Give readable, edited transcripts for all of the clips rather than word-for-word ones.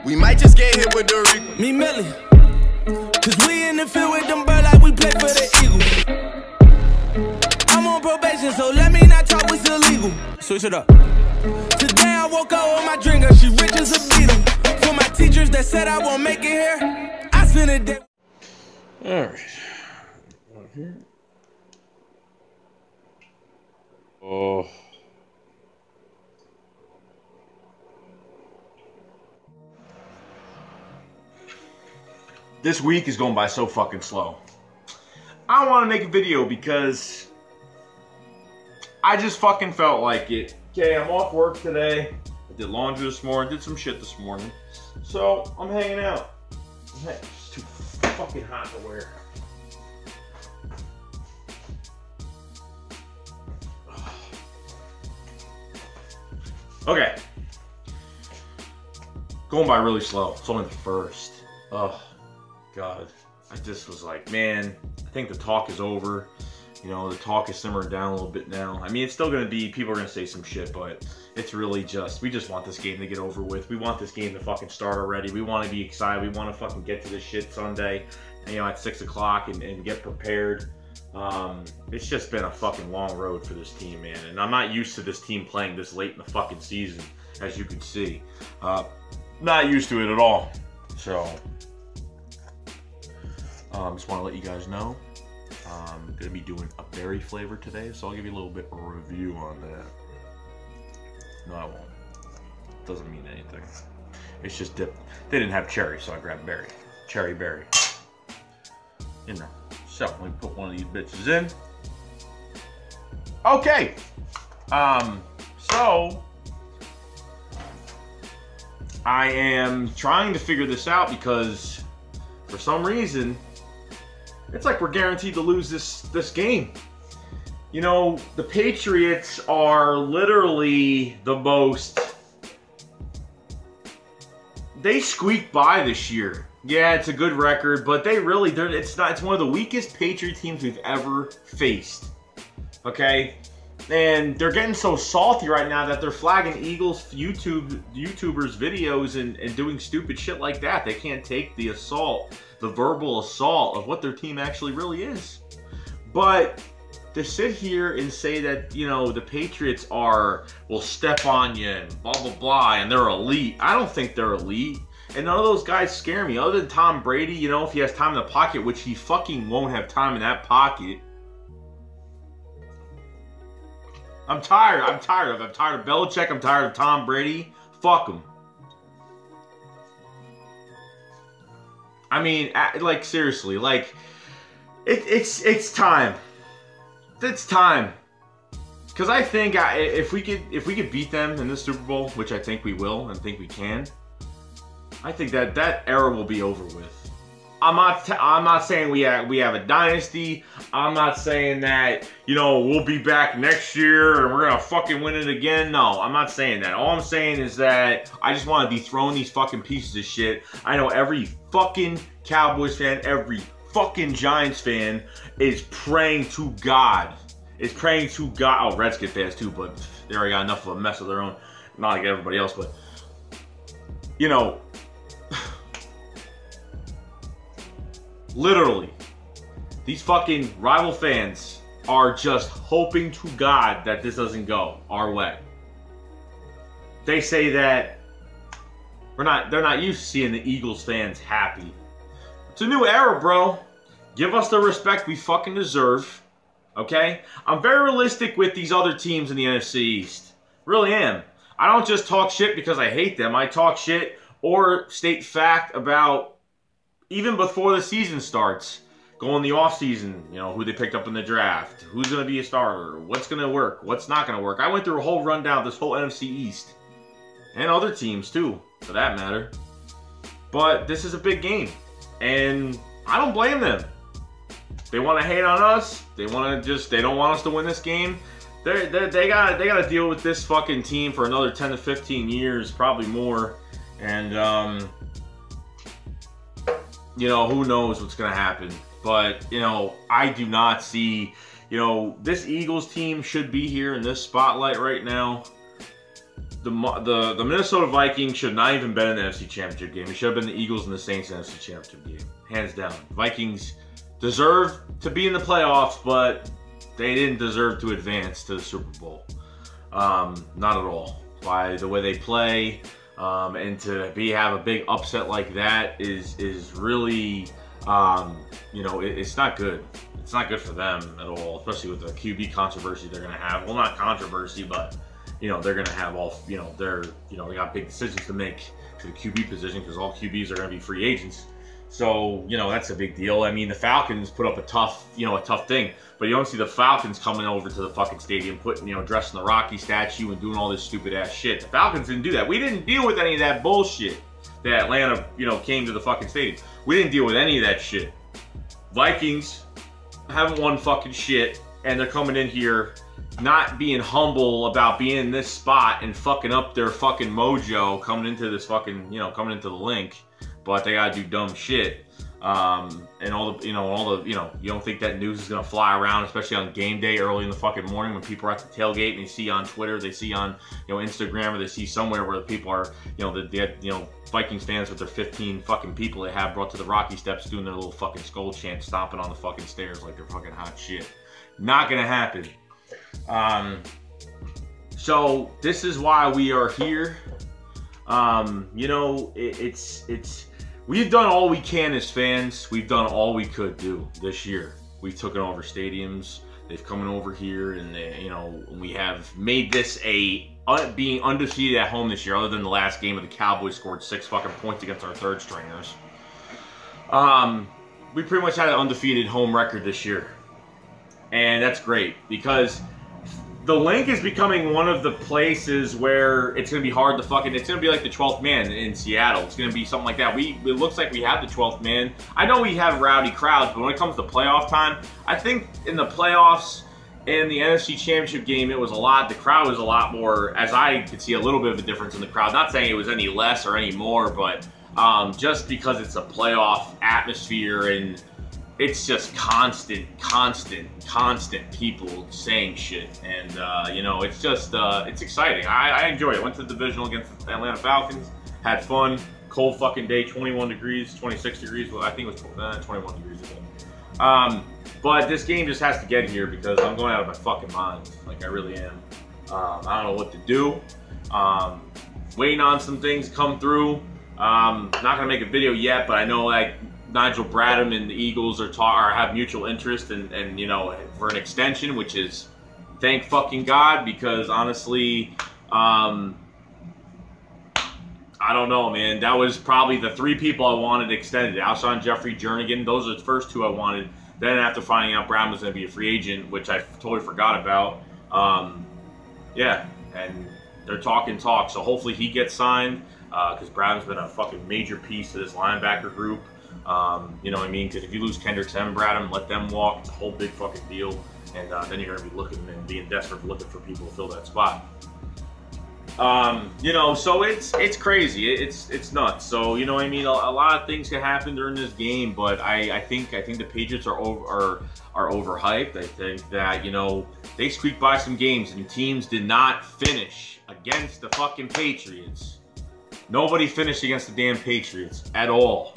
We might just get hit with the Reaper. Me Millie. Cause we in the field with them birds like we play for the Eagles. I'm on probation, so let me not talk what's illegal. Switch it up. Today I woke up with my drinker, she rich as a beetle. For my teachers that said I won't make it here, I spent a day. Alright. Here. Oh. This week is going by so fucking slow. I want to make a video because I just fucking felt like it. Okay, I'm off work today. I did laundry this morning, did some shit this morning. So, I'm hanging out. It's too fucking hot to wear. Okay. Going by really slow. It's only the first. Oh, God. I just was like, man, I think the talk is over. You know, the talk is simmering down a little bit now. I mean, it's still going to be, people are going to say some shit, but it's really just, we just want this game to get over with. We want this game to fucking start already. We want to be excited. We want to fucking get to this shit Sunday, you know, at 6 o'clock and get prepared. It's just been a fucking long road for this team, man. And I'm not used to this team playing this late in the fucking season, as you can see. Not used to it at all. So, just want to let you guys know. I'm going to be doing a berry flavor today, so I'll give you a little bit of a review on that. No, I won't. Doesn't mean anything. It's just dip. They didn't have cherry, so I grabbed berry. Cherry berry. In there. So, let me put one of these bitches in. Okay. So, I am trying to figure this out because for some reason, it's like we're guaranteed to lose this game. You know, the Patriots are literally the most... They squeaked by this year. Yeah, it's a good record, but it's one of the weakest Patriot teams we've ever faced. Okay? And they're getting so salty right now that they're flagging Eagles YouTubers videos and doing stupid shit like that. They can't take the assault, the verbal assault of what their team actually really is. But to sit here and say that, you know, the Patriots will step on you and blah, blah, blah, and they're elite. I don't think they're elite. And none of those guys scare me. Other than Tom Brady, you know, if he has time in the pocket, which he fucking won't have time in that pocket. I'm tired. I'm tired of Belichick. I'm tired of Tom Brady. Fuck him. I mean, like, seriously, like, it's time. It's time. Because I think if we could beat them in this Super Bowl, which I think we will and think we can, I think that era will be over with. I'm not saying we have a dynasty. I'm not saying that, you know, we'll be back next year and we're gonna fucking win it again. No, I'm not saying that. All I'm saying is that I just want to dethrone these fucking pieces of shit. I know every fucking Cowboys fan, every fucking Giants fan is praying to God. Is praying to God. Oh, Redskin fans too, but they already got enough of a mess of their own. Not like everybody else, but you know. Literally, these fucking rival fans are just hoping to God that this doesn't go our way. They say that they're not used to seeing the Eagles fans happy. It's a new era, bro. Give us the respect we fucking deserve. Okay? I'm very realistic with these other teams in the NFC East. Really am. I don't just talk shit because I hate them. I talk shit or state fact about even before the season starts, go in the offseason, you know, who they picked up in the draft, who's going to be a starter, what's going to work, what's not going to work. I went through a whole rundown of this whole NFC East. And other teams, too, for that matter. But this is a big game. And I don't blame them. They want to hate on us. They want to they don't want us to win this game. They gotta deal with this fucking team for another 10 to 15 years, probably more. And, you know, who knows what's going to happen. But, you know, I do not see, you know, this Eagles team should be here in this spotlight right now. the Minnesota Vikings should not even been in the NFC Championship game. It should have been the Eagles and the Saints in the NFC Championship game. Hands down. Vikings deserve to be in the playoffs, but they didn't deserve to advance to the Super Bowl. Not at all. By the way they play, and to have a big upset like that is really, you know, it's not good. It's not good for them at all, especially with the QB controversy they're going to have. Well, not controversy, but, you know, they're going to have all, you know, they got big decisions to make to the QB position because all QBs are going to be free agents. So, you know, that's a big deal. I mean, the Falcons put up a tough thing, but you don't see the Falcons coming over to the fucking stadium, putting, you know, dressing the Rocky statue and doing all this stupid ass shit. The Falcons didn't do that. We didn't deal with any of that bullshit that Atlanta, you know, came to the fucking stadium. We didn't deal with any of that shit. Vikings haven't won fucking shit, and they're coming in here not being humble about being in this spot and fucking up their fucking mojo coming into this fucking, you know, coming into the link. But they gotta do dumb shit, and all the, you don't think that news is gonna fly around, especially on game day early in the fucking morning when people are at the tailgate and they see on Twitter, they see on, you know, Instagram, or they see somewhere where the people are, you know, Vikings fans with their 15 fucking people they have brought to the Rocky Steps doing their little fucking skull chant, stomping on the fucking stairs like they're fucking hot shit. Not gonna happen. So this is why we are here. You know, we've done all we can as fans. We've done all we could do this year. We've taken over stadiums. They've come over here, and you know, we have made this being undefeated at home this year. Other than the last game of the Cowboys scored 6 fucking points against our third stringers. We pretty much had an undefeated home record this year, and that's great because the link is becoming one of the places where it's going to be hard to fucking... It's going to be like the 12th man in Seattle. It's going to be something like that. It looks like we have the 12th man. I know we have rowdy crowds, but when it comes to playoff time, I think in the playoffs and the NFC Championship game, it was a lot... The crowd was a lot more... As I could see a little bit of a difference in the crowd. Not saying it was any less or any more, but just because it's a playoff atmosphere and... It's just constant people saying shit. And, you know, it's just, it's exciting. I enjoy it. Went to the divisional against the Atlanta Falcons. Had fun. Cold fucking day, 21 degrees, 26 degrees. Well, I think it was 21 degrees again. But this game just has to get here because I'm going out of my fucking mind. Like, I really am. I don't know what to do. Waiting on some things to come through. Not going to make a video yet, but I know, like, Nigel Bradham and the Eagles have mutual interest and you know, for an extension, which is thank fucking God, because honestly, I don't know, man. That was probably the 3 people I wanted extended. Alshon Jeffrey, Jernigan, those are the first 2 I wanted. Then after finding out Bradham was going to be a free agent, which I totally forgot about, yeah, and they're talking talk. So hopefully he gets signed, because Bradham's been a fucking major piece to this linebacker group. You know what I mean? Because if you lose Kendricks and Bradham, let them walk, it's a whole big fucking deal. And then you're going to be looking and being desperate looking for people to fill that spot. You know, so it's crazy. It's nuts. So, you know what I mean? A lot of things can happen during this game, but I think the Patriots are overhyped. I think that, you know, they squeaked by some games and teams did not finish against the fucking Patriots. Nobody finished against the damn Patriots at all.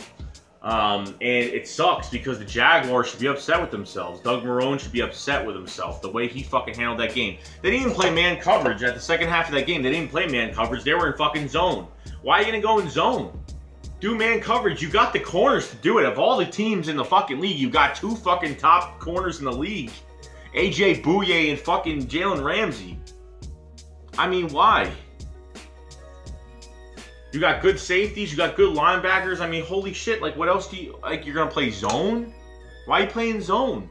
And it sucks because the Jaguars should be upset with themselves. Doug Marrone should be upset with himself, the way he fucking handled that game. They didn't even play man coverage at the second half of that game. They didn't play man coverage. They were in fucking zone. Why are you going to go in zone? Do man coverage. You got the corners to do it. Of all the teams in the fucking league, you got 2 fucking top corners in the league. AJ Bouye and fucking Jalen Ramsey. I mean, why? You got good safeties, you got good linebackers. I mean, holy shit, like, what else do you, like, you're gonna play zone? Why are you playing zone?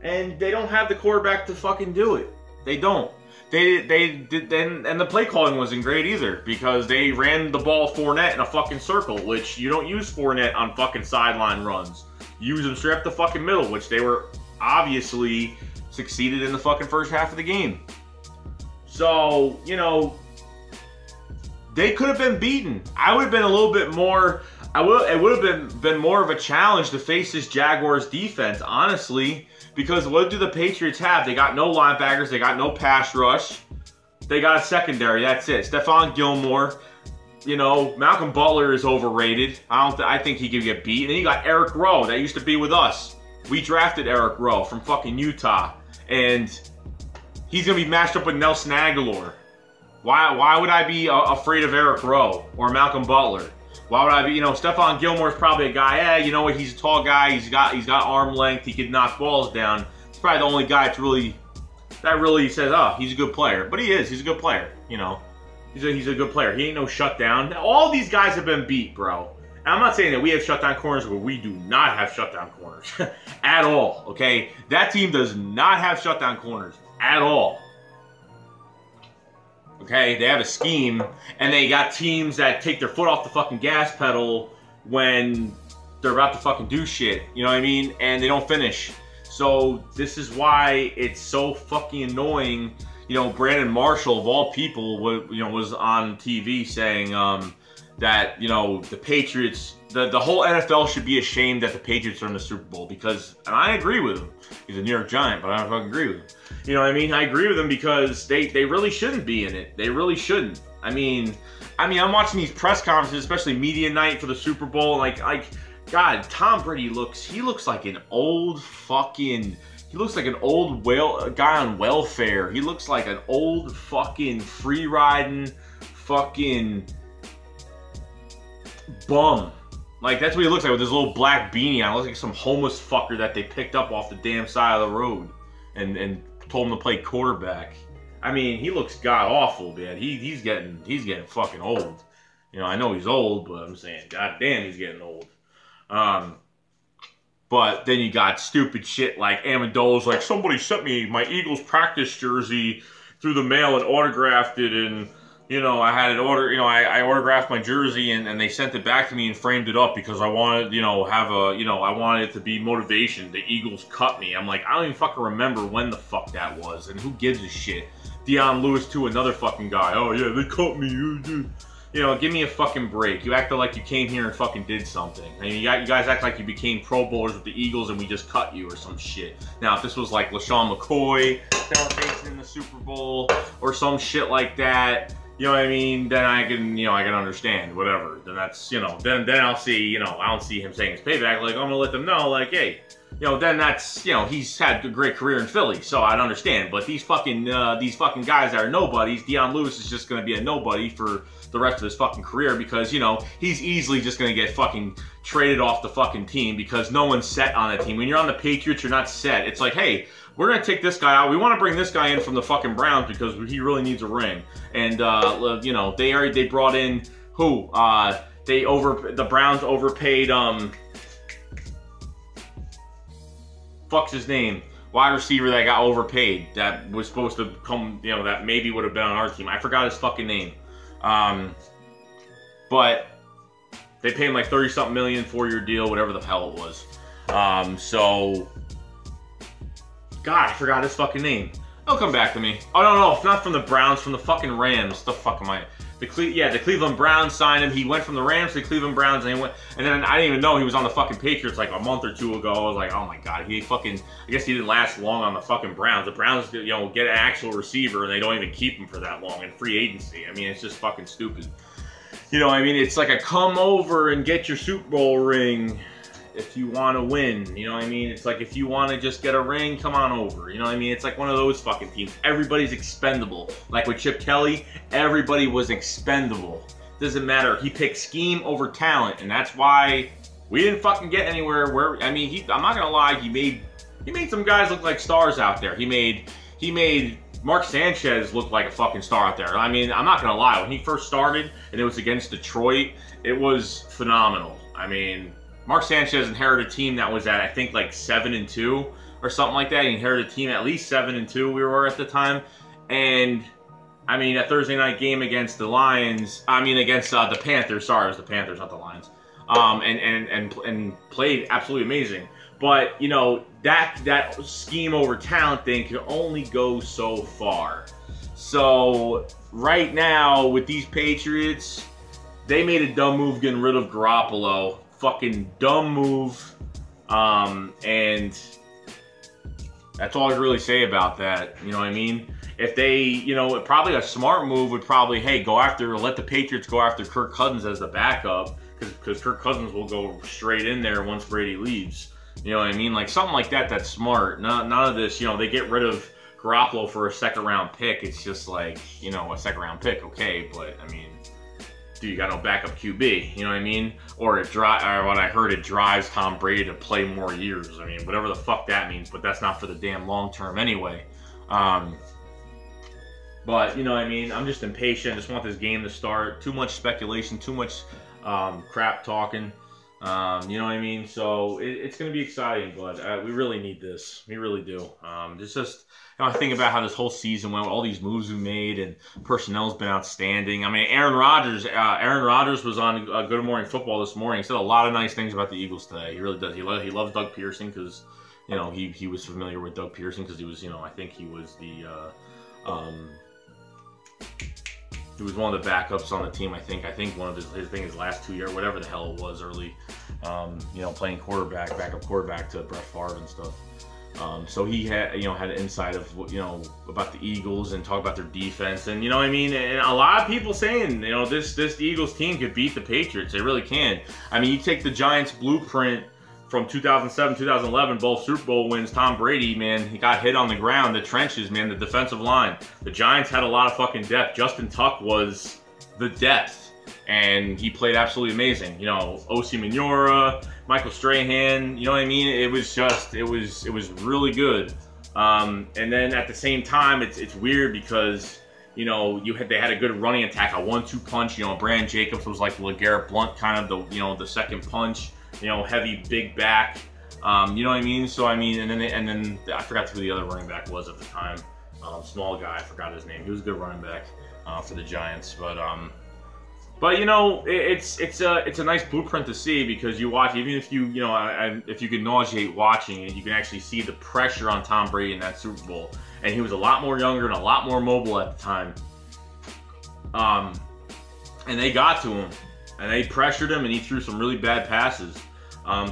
And they don't have the quarterback to fucking do it. They don't. They did, and the play calling wasn't great either, because they ran the ball Fournette in a fucking circle, which you don't use Fournette on fucking sideline runs. You use them straight up the fucking middle, which they were obviously succeeded in the fucking first half of the game. So, you know, they could have been beaten. I would have been a little bit more... It would have been more of a challenge to face this Jaguars defense, honestly. Because what do the Patriots have? They got no linebackers. They got no pass rush. They got a secondary. That's it. Stephon Gilmore. You know, Malcolm Butler is overrated. I think he could get beat. And then you got Eric Rowe that used to be with us. We drafted Eric Rowe from fucking Utah. And he's going to be matched up with Nelson Aguilar. Why would I be afraid of Eric Rowe or Malcolm Butler? Why would I be, you know, Stephon Gilmore's probably a guy, you know what, he's a tall guy, he's got arm length, he could knock balls down. He's probably the only guy that really says, oh, he's a good player. But he's a good player, you know. He's a good player. He ain't no shutdown. All these guys have been beat, bro. And I'm not saying that we have shutdown corners, but we do not have shutdown corners at all, okay? That team does not have shutdown corners at all. Okay, they have a scheme, and they got teams that take their foot off the fucking gas pedal when they're about to fucking do shit. You know what I mean? And they don't finish. So this is why it's so fucking annoying. You know, Brandon Marshall, of all people, was on TV saying that, you know, the Patriots, the whole NFL should be ashamed that the Patriots are in the Super Bowl because, and I agree with him. He's a New York Giant, but I don't fucking agree with him. You know what I mean? I agree with him because they really shouldn't be in it. They really shouldn't. I mean, I'm watching these press conferences, especially media night for the Super Bowl. Like, God, Tom Brady looks like an old fucking. He looks like an old guy on welfare. He looks like an old fucking free riding fucking bum. Like, that's what he looks like with his little black beanie on. He looks like some homeless fucker that they picked up off the damn side of the road and told him to play quarterback. I mean, he looks god-awful, man. He's getting fucking old. You know, I know he's old, but I'm saying, goddamn, he's getting old. But then you got stupid shit like Amendola's like, somebody sent me my Eagles practice jersey through the mail and autographed it, and, you know, I had it I autographed my jersey and they sent it back to me and framed it up because I wanted, you know, I wanted it to be motivation. The Eagles cut me. I'm like, I don't even fucking remember when the fuck that was, and who gives a shit? Deion Lewis too, another fucking guy. Oh yeah, they cut me. You know, give me a fucking break. You acted like you came here and fucking did something. I mean, you guys act like you became Pro Bowlers with the Eagles and we just cut you or some shit. Now, if this was like LaShawn McCoy that were facing in the Super Bowl or some shit like that, you know what I mean? Then I can understand, whatever. Then that's, you know, then I'll see, you know, I don't see him saying his payback. Like, I'm gonna let them know, like, hey, you know, then that's, you know, he's had a great career in Philly, so I'd understand. But these fucking guys that are nobodies, Deion Lewis is just gonna be a nobody for the rest of his fucking career because, you know, he's easily just gonna get fucking traded off the fucking team because no one's set on the team. When you're on the Patriots, you're not set. It's like, hey, we're going to take this guy out. We want to bring this guy in from the fucking Browns because he really needs a ring. And, you know, they brought in who? The Browns overpaid, fuck's his name? Wide receiver that got overpaid that was supposed to come, you know, that maybe would have been on our team. I forgot his fucking name. But they paid him like 30-something million, 4-year deal, whatever the hell it was. So, God, I forgot his fucking name. It'll come back to me. Oh, no, it's not from the Browns, from the fucking Rams. The fuck am I? The Cleveland Browns signed him. He went from the Rams to the Cleveland Browns, and then I didn't even know he was on the fucking Patriots like a month or two ago. I was like, oh my God, I guess he didn't last long on the fucking Browns. The Browns, you know, get an actual receiver, and they don't even keep him for that long in free agency. I mean, it's just fucking stupid. You know, I mean, it's like a come over and get your Super Bowl ring if you want to win. You know what I mean? It's like if you want to just get a ring, come on over. You know what I mean? It's like one of those fucking teams. Everybody's expendable. Like with Chip Kelly, everybody was expendable. Doesn't matter. He picked scheme over talent, and that's why we didn't fucking get anywhere. Where I mean, I'm not gonna lie, he made some guys look like stars out there. He made Mark Sanchez looked like a fucking star out there. I mean, I'm not gonna lie. When he first started and it was against Detroit, it was phenomenal. I mean, Mark Sanchez inherited a team that was at, I think, like 7-2 or something like that. He inherited a team at least 7-2 we were at the time. And, I mean, that Thursday night game against the Lions, against the Panthers. Sorry, it was the Panthers, not the Lions. And played absolutely amazing. But, you know, that scheme over talent thing can only go so far. So, right now, with these Patriots, they made a dumb move getting rid of Garoppolo. Fucking dumb move. And That's all I can really say about that. You know what I mean? If they, you know, probably a smart move would probably, hey, let the Patriots go after Kirk Cousins as the backup, because Kirk Cousins will go straight in there once Brady leaves. You know what I mean? Like something like that. That's smart. None of this. You know, they get rid of Garoppolo for a second-round pick. It's just like, you know, a second-round pick, okay, but I mean, dude, you got no backup QB. You know what I mean? Or what I heard, it drives Tom Brady to play more years. I mean, whatever the fuck that means, but that's not for the damn long term anyway. But you know what I mean? I'm just impatient. I just want this game to start. Too much speculation. Too much crap talking. You know what I mean? So it's going to be exciting, but we really need this. We really do. It's just, you know, I think about how this whole season went, all these moves we made, and personnel's been outstanding. I mean, Aaron Rodgers was on Good Morning Football this morning. He said a lot of nice things about the Eagles today. He really does. He loves Doug Pearson because, you know, he was familiar with Doug Pearson because he was, you know, I think he was the he was one of the backups on the team. I think one of his last 2 years, whatever the hell it was, early, you know, playing backup quarterback to Brett Favre and stuff. So he had, you know, had insight of, you know, about the Eagles and talk about their defense, and you know what I mean. And a lot of people saying, you know, this Eagles team could beat the Patriots. They really can. I mean, you take the Giants' blueprint from 2007, 2011, both Super Bowl wins. Tom Brady, man, he got hit on the ground, the trenches, man, the defensive line. The Giants had a lot of fucking depth. Justin Tuck was the depth, and he played absolutely amazing. You know, O.C. Minora, Michael Strahan, you know what I mean? It was just, it was really good. And then at the same time, it's weird because, you know, they had a good running attack, a 1-2 punch. You know, Brandon Jacobs was like the LeGarrette Blount kind of the, you know, the second punch. You know, heavy, big back. You know what I mean? So I mean, and then I forgot who the other running back was at the time. Small guy, I forgot his name. He was a good running back for the Giants. But you know, it's a nice blueprint to see, because you watch, even if you know, if you can nauseate watching it, you can actually see the pressure on Tom Brady in that Super Bowl, and he was a lot more younger and a lot more mobile at the time. And they got to him, and they pressured him, and he threw some really bad passes.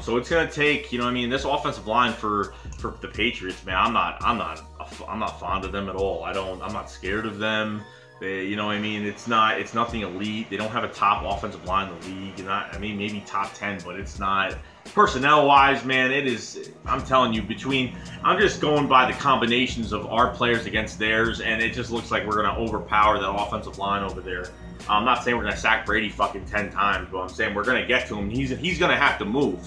So it's gonna take, you know what I mean, this offensive line for the Patriots, man. I'm not fond of them at all. I'm not scared of them. You know what I mean? It's nothing elite. They don't have a top offensive line in the league. I mean, maybe top 10, but it's not personnel-wise, man. It is. I'm telling you, I'm just going by the combinations of our players against theirs, and it just looks like we're gonna overpower that offensive line over there. I'm not saying we're gonna sack Brady fucking 10 times, but I'm saying we're gonna get to him. He's gonna have to move.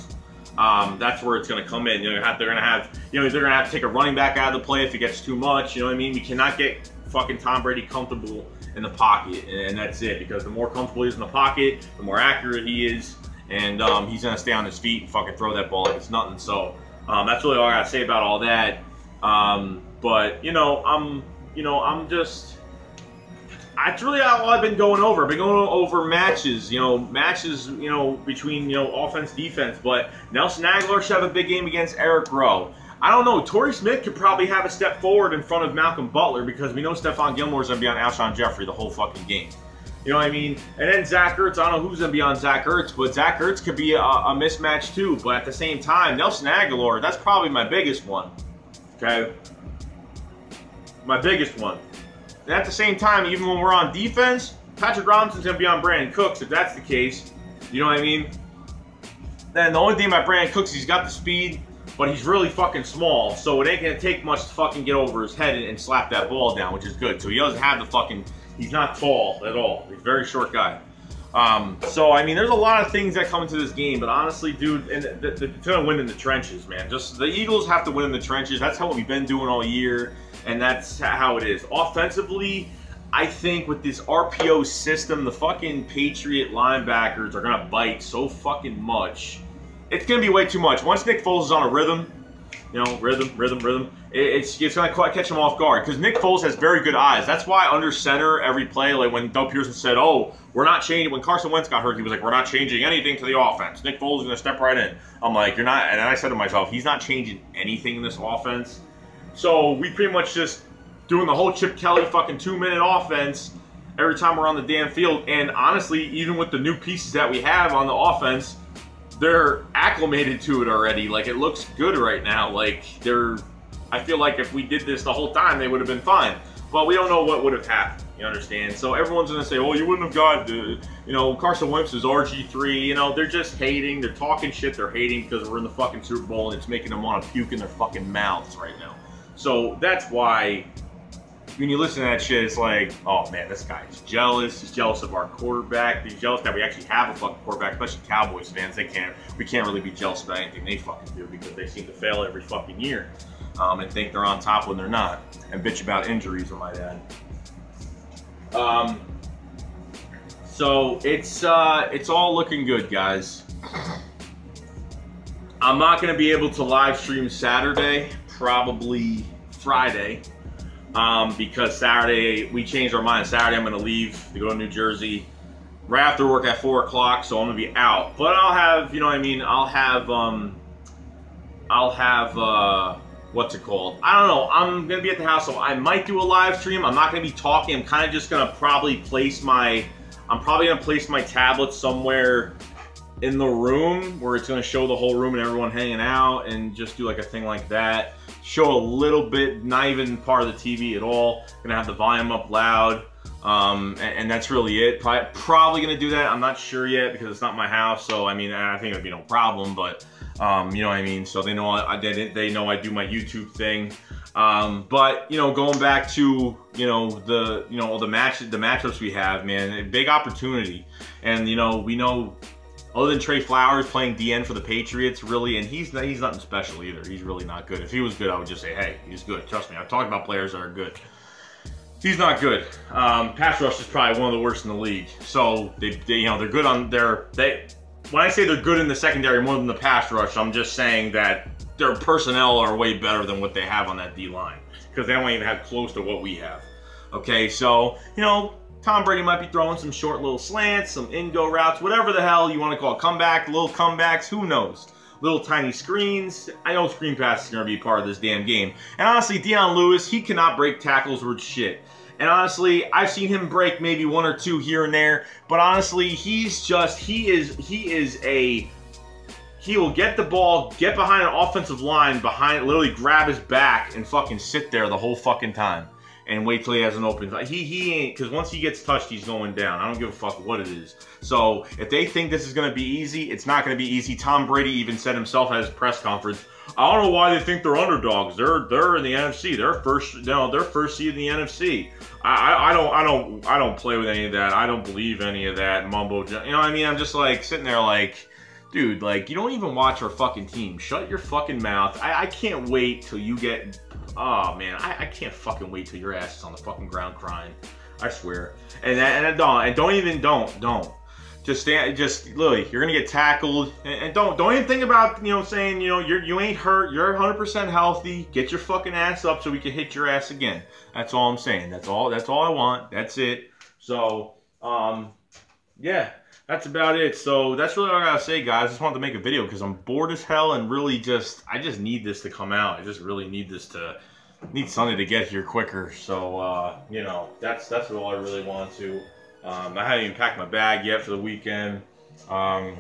That's where it's gonna come in. You know, they're gonna have to take a running back out of the play if it gets too much. You know what I mean? We cannot get fucking Tom Brady comfortable in the pocket, and that's it. Because the more comfortable he is in the pocket, the more accurate he is, and he's gonna stay on his feet and fucking throw that ball like it's nothing. So that's really all I gotta say about all that. But that's really all I've been going over. I've been going over matches, between, offense, defense. But Nelson Aguilar should have a big game against Eric Rowe. I don't know. Torrey Smith could probably have a step forward in front of Malcolm Butler, because we know Stephon Gilmore is going to be on Alshon Jeffrey the whole fucking game. You know what I mean? And then Zach Ertz, I don't know who's going to be on Zach Ertz, but Zach Ertz could be a mismatch too. But at the same time, Nelson Aguilar, that's probably my biggest one. Okay? My biggest one. And at the same time, even when we're on defense, Patrick Robinson's going to be on Brandon Cooks, if that's the case. You know what I mean? Then the only thing about Brandon Cooks, he's got the speed, but he's really fucking small, so it ain't going to take much to fucking get over his head and slap that ball down, which is good. So he doesn't have the fucking, he's not tall at all. He's a very short guy. So, I mean, there's a lot of things that come into this game, but honestly, dude, it's going to win in the trenches, man. Just the Eagles have to win in the trenches. That's how we've been doing all year, and that's how it is. Offensively, I think with this RPO system, the fucking Patriot linebackers are going to bite so fucking much. It's going to be way too much. Once Nick Foles is on a rhythm, rhythm, it's going to catch him off guard, because Nick Foles has very good eyes. That's why under center every play, like when Doug Pearson said, oh, we're not changing, when Carson Wentz got hurt, he was like, we're not changing anything to the offense. Nick Foles is going to step right in. I'm like, you're not, and I said to myself, he's not changing anything in this offense. So we pretty much just doing the whole Chip Kelly fucking 2-minute offense every time we're on the damn field. And honestly, even with the new pieces that we have on the offense, they're acclimated to it already. Like, it looks good right now. Like, they're I feel like if we did this the whole time, they would have been fine. But we don't know what would have happened. You understand? So everyone's gonna say, "Oh, you wouldn't have got, you know, Carson Wentz is RG3." You know, they're just hating. They're talking shit. They're hating because we're in the fucking Super Bowl and it's making them want to puke in their fucking mouths right now. So that's why when you listen to that shit, it's like, oh man, this guy is jealous. He's jealous of our quarterback. He's jealous that we actually have a fucking quarterback, especially Cowboys fans. We can't really be jealous about anything they fucking do because they seem to fail every fucking year and think they're on top when they're not, and bitch about injuries, I might add. So it's all looking good, guys. I'm not gonna be able to live stream Saturday, probably Friday, because Saturday we changed our mind. Saturday I'm gonna leave to go to New Jersey right after work at 4 o'clock, so I'm gonna be out. But I'll have, you know what I mean? I'll have what's it called? I don't know. I'm gonna be at the house, so I might do a live stream. I'm not gonna be talking. I'm kind of just gonna probably place my tablet somewhere in the room where it's gonna show the whole room and everyone hanging out, and just do like a thing like that. Show a little bit, not even part of the TV at all. Gonna have the volume up loud, and that's really it. Probably gonna do that. I'm not sure yet because it's not my house. So I mean, I think it'd be no problem, but. You know what I mean? So they know I did it. They know I do my YouTube thing. But you know, going back to the matchups we have, man, a big opportunity. And you know, we know other than Trey Flowers playing DN for the Patriots, really, and he's nothing special either. He's really not good. If he was good, I would just say, hey, he's good. Trust me, I've talked about players that are good. He's not good. Pass rush is probably one of the worst in the league. So they you know, they're good on when I say they're good in the secondary more than the pass rush, I'm just saying that their personnel are way better than what they have on that D-line because they don't even have close to what we have. Okay, so, you know, Tom Brady might be throwing some short little slants, some in-go routes, whatever the hell you want to call it, little comebacks, who knows? Little tiny screens. I know screen passes are going to be part of this damn game. And honestly, Deion Lewis, he cannot break tackles worth shit. And honestly, I've seen him break maybe 1 or 2 here and there, but honestly, he will get the ball, get behind an offensive line, literally grab his back and fucking sit there the whole fucking time and wait till he has an open. He ain't, because once he gets touched, he's going down. I don't give a fuck what it is. So if they think this is going to be easy, it's not going to be easy. Tom Brady even said himself at his press conference, I don't know why they think they're underdogs. They're in the NFC. They're first seed in the NFC. I don't play with any of that. I don't believe any of that mumbo. You know what I mean? I'm just like sitting there like, dude, like you don't even watch our fucking team. Shut your fucking mouth. I can't wait till you get. Oh man, I can't fucking wait till your ass is on the fucking ground crying. I swear. And don't. Just literally, you're gonna get tackled, and don't even think about, you know, saying, you know, you ain't hurt, you're 100% healthy. Get your fucking ass up so we can hit your ass again. That's all I'm saying. That's all I want. That's it. So, yeah, that's about it. So that's really all I gotta say, guys. I just wanted to make a video because I'm bored as hell and really I just need this to come out. I just really need something to get here quicker. So, you know, that's all I really want to. I haven't even packed my bag yet for the weekend. So I'm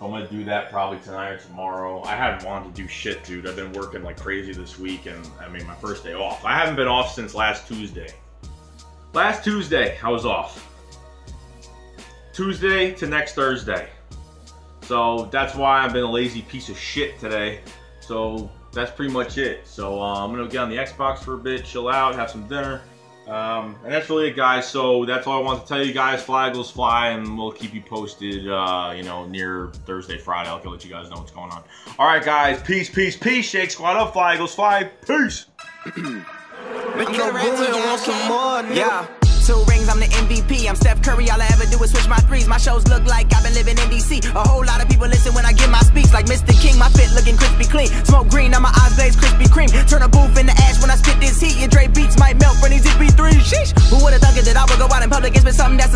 going to do that probably tonight or tomorrow. I haven't wanted to do shit, dude. I've been working like crazy this week, and I mean, my first day off. I haven't been off since last Tuesday. Last Tuesday, I was off. Tuesday to next Thursday. So that's why I've been a lazy piece of shit today. So that's pretty much it. So I'm going to get on the Xbox for a bit, chill out, have some dinner. And that's really it, guys. So that's all I want to tell you guys. Fly Eagles fly, and we'll keep you posted, you know, near Thursday, Friday. I'll let you guys know what's going on. All right, guys. Peace. Shake squad up. Fly Eagles fly. Peace. Yeah. 2 rings, I'm the MVP. I'm Steph Curry, all I ever do is switch my threes. My shows look like I've been living in DC. A whole lot of people listen when I give my speech. Like Mr. King, my fit looking crispy clean. Smoke green, on my eyes blaze Krispy Kreme. Turn a booth into ash when I spit this heat. Your Dre beats might melt for these ZP3. Sheesh. Who would've thought that I would go out in public and spit something that's